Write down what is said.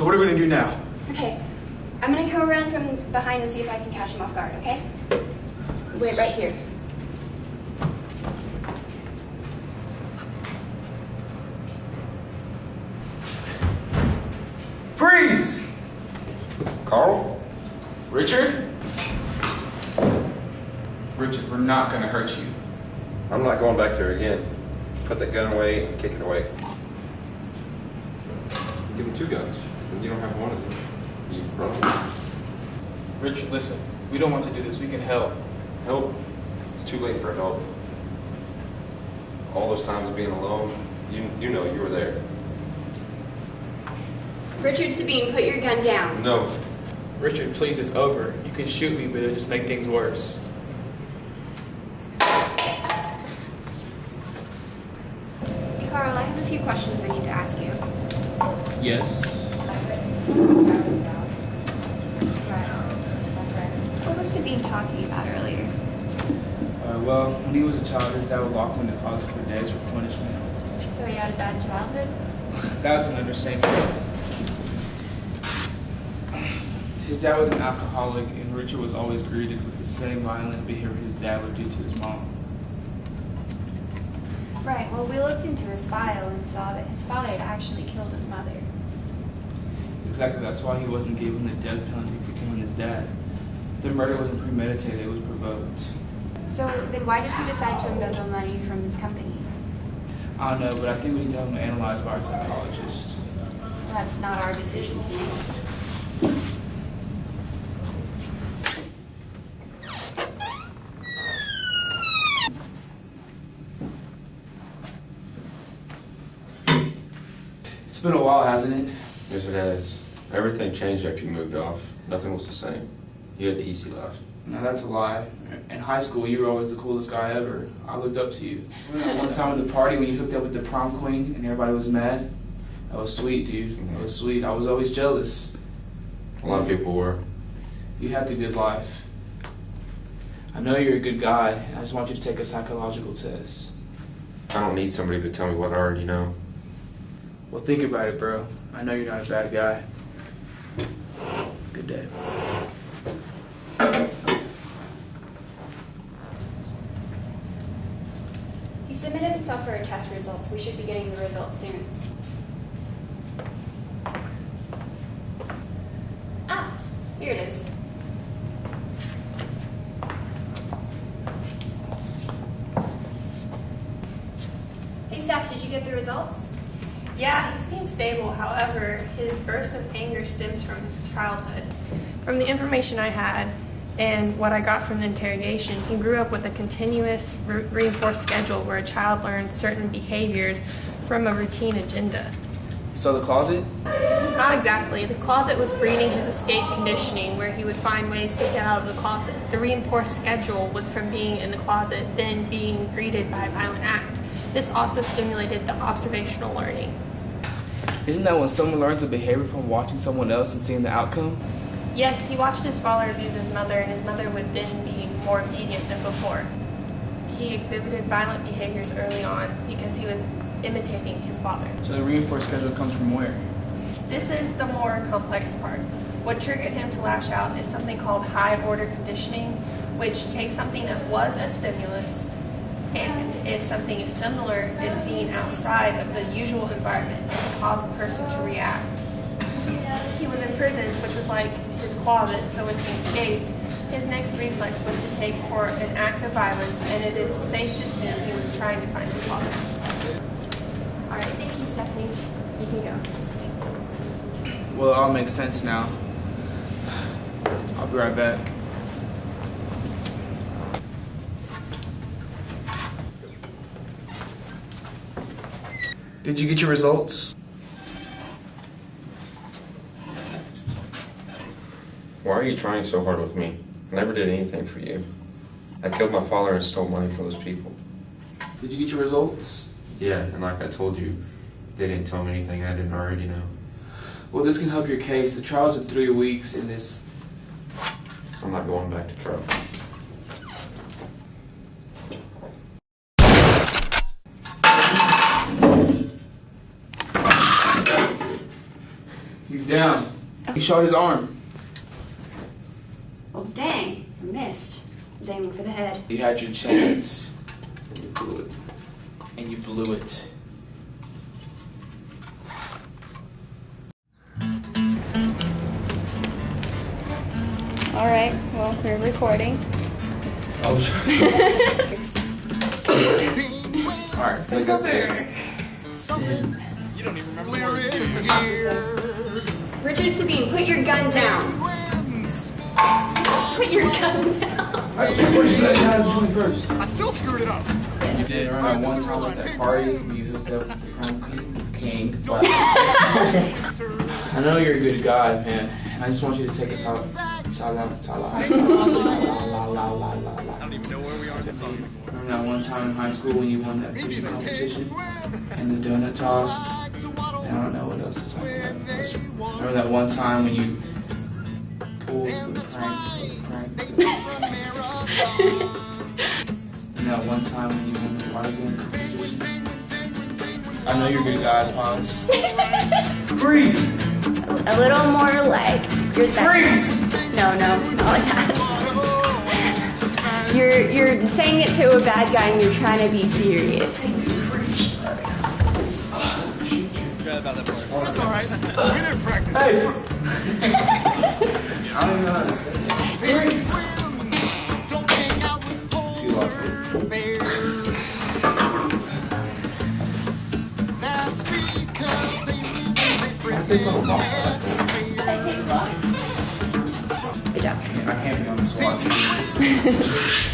So what are we gonna do now? Okay, I'm gonna come around from behind and see if I can catch him off guard, okay? Wait right here. Freeze! Carl? Richard? Richard, we're not gonna hurt you. I'm not going back there again. Put that gun away and kick it away. Give him 2 guns, and you don't have one of them. You run away. Richard, listen. We don't want to do this. We can help. Help? It's too late for help. All those times being alone, you know you were there. Richard Sabine, put your gun down. No. Richard, please, it's over. You can shoot me, but it'll just make things worse. Hey, Carl, I have a few questions I need to ask you. Yes. What was Sabine talking about earlier? Well, when he was a child, his dad would lock him in the closet for days for punishment. So he had a bad childhood? That's an understatement. His dad was an alcoholic, and Richard was always greeted with the same violent behavior his dad would do to his mom. Right, well, we looked into his file and saw that his father had actually killed his mother. Exactly, that's why he wasn't given the death penalty for killing his dad. The murder wasn't premeditated, it was provoked. So then why did he decide to embezzle money from his company? I don't know, but I think we need to have him analyzed by our psychologist. Well, that's not our decision to make. It's been a while, hasn't it? Yes, it has. Everything changed after you moved off. Nothing was the same. You had the easy life. No, that's a lie. In high school, you were always the coolest guy ever. I looked up to you. One time at the party when you hooked up with the prom queen and everybody was mad, that was sweet, dude. That was sweet. I was always jealous. A lot of people were. You had the good life. I know you're a good guy. I just want you to take a psychological test. I don't need somebody to tell me what I already know. Well, think about it, bro. I know you're not a bad guy. Good day. He submitted himself for test results. We should be getting the results soon. Ah, here it is. Hey, Steph, did you get the results? Yeah, he seems stable. However, his burst of anger stems from his childhood. From the information I had and what I got from the interrogation, he grew up with a continuous reinforced schedule where a child learns certain behaviors from a routine agenda. So the closet? Not exactly. The closet was breeding his escape conditioning, where he would find ways to get out of the closet. The reinforced schedule was from being in the closet, then being greeted by a violent act. This also stimulated the observational learning. Isn't that when someone learns a behavior from watching someone else and seeing the outcome? Yes, he watched his father abuse his mother, and his mother would then be more obedient than before. He exhibited violent behaviors early on because he was imitating his father. So the reinforced schedule comes from where? This is the more complex part. What triggered him to lash out is something called high-order conditioning, which takes something that was a stimulus, and if something is similar, is seen outside of the usual environment and can cause the person to react. He was in prison, which was like his closet, so when he escaped, his next reflex was to take for an act of violence, and it is safe to assume he was trying to find his father. All right, thank you, Stephanie. You can go. Thanks. Well, it all makes sense now. I'll be right back. Did you get your results? Why are you trying so hard with me? I never did anything for you. I killed my father and stole money from those people. Did you get your results? Yeah, and like I told you, they didn't tell me anything I didn't already know. Well, this can help your case. The trial's in 3 weeks, and this... I'm not going back to trial. He's Down. He shot his arm. Well, dang, I missed. I was aiming for the head. You had your chance. And you blew it. And you blew it. All right, well, we're recording. Oh, Alright, so that's it. You don't even remember where it is here. Richard Sabine, put your gun down. Put your gun down. I can't push that down the 21st. I still screwed it up. You did around that one time at that party when you hooked up with the prom king. But I know you're a good guy, man. And I just want you to take us out. I don't even know where we are in the song anymore. Remember that one time in high school when you won that fishing competition and the donut toss? And I don't know what else is on that. Remember that one time when you pulled the crank? And that one time when you won the water gun competition? I know you're a good guy, pause. Freeze! A little more like you're that. Freeze! No, not like that. You're saying it to a bad guy and you're trying to be serious. Forgot about that part. That's all right. We didn't practice. Hey! I don't even know how to say it. You lost it. I think I'm wrong. Good job. I can't be on the SWAT team.